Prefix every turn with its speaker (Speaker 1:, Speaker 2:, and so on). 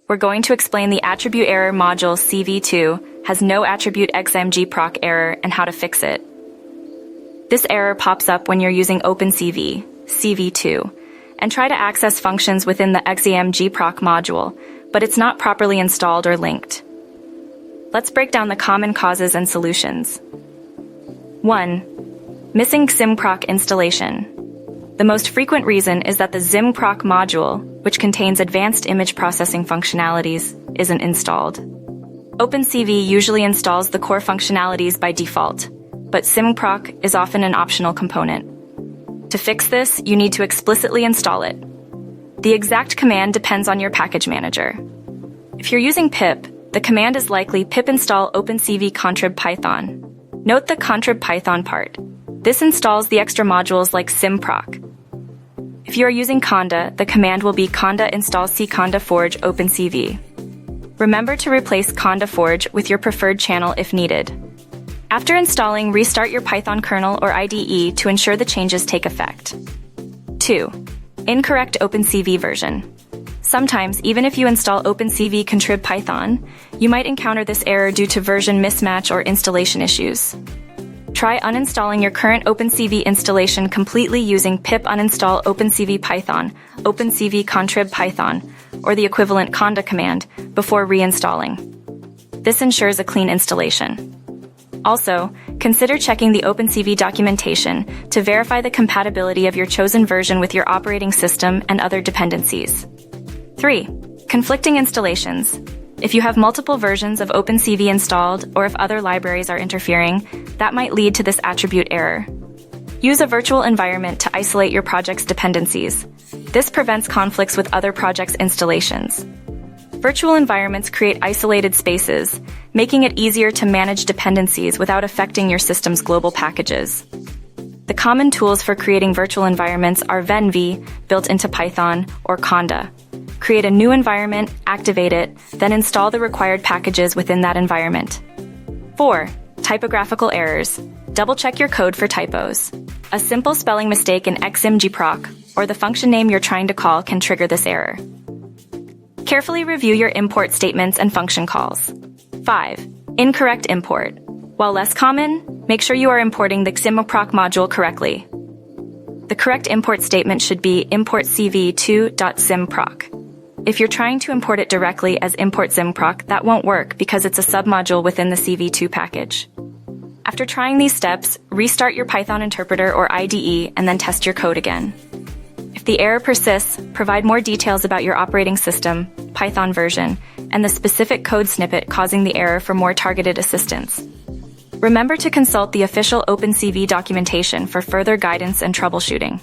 Speaker 1: we're going to explain the AttributeError module cv2 has no attribute ximgproc error and how to fix it. This error pops up when you're using OpenCV, cv2, and try to access functions within the ximgproc module, but it's not properly installed or linked. Let's break down the common causes and solutions. 1. Missing ximgproc installation. The most frequent reason is that the ximgproc module, which contains advanced image processing functionalities, isn't installed. OpenCV usually installs the core functionalities by default, but ximgproc is often an optional component. To fix this, you need to explicitly install it. The exact command depends on your package manager. If you're using pip, the command is likely pip install OpenCV contrib python. Note the contrib python part. This installs the extra modules like ximgproc. If you are using conda, the command will be conda install cconda forge OpenCV. Remember to replace conda forge with your preferred channel if needed. After installing, restart your Python kernel or IDE to ensure the changes take effect. 2. Incorrect OpenCV version. Sometimes, even if you install OpenCV contrib python, you might encounter this error due to version mismatch or installation issues. Try uninstalling your current OpenCV installation completely using pip uninstall OpenCV python, OpenCV contrib python, or the equivalent conda command before reinstalling. This ensures a clean installation. Also, consider checking the OpenCV documentation to verify the compatibility of your chosen version with your operating system and other dependencies. 3. Conflicting installations. If you have multiple versions of OpenCV installed, or if other libraries are interfering, that might lead to this attribute error. Use a virtual environment to isolate your project's dependencies. This prevents conflicts with other projects' installations. Virtual environments create isolated spaces, making it easier to manage dependencies without affecting your system's global packages. The common tools for creating virtual environments are venv, built into Python, or conda. Create a new environment, activate it, then install the required packages within that environment. 4. Typographical errors. Double-check your code for typos. A simple spelling mistake in ximgproc, or the function name you're trying to call, can trigger this error. Carefully review your import statements and function calls. 5. Incorrect import. While less common, make sure you are importing the ximgproc module correctly. The correct import statement should be import cv2.ximgproc. If you're trying to import it directly as import ximgproc, that won't work because it's a submodule within the cv2 package. After trying these steps, restart your Python interpreter or IDE and then test your code again. If the error persists, provide more details about your operating system, Python version, and the specific code snippet causing the error for more targeted assistance. Remember to consult the official OpenCV documentation for further guidance and troubleshooting.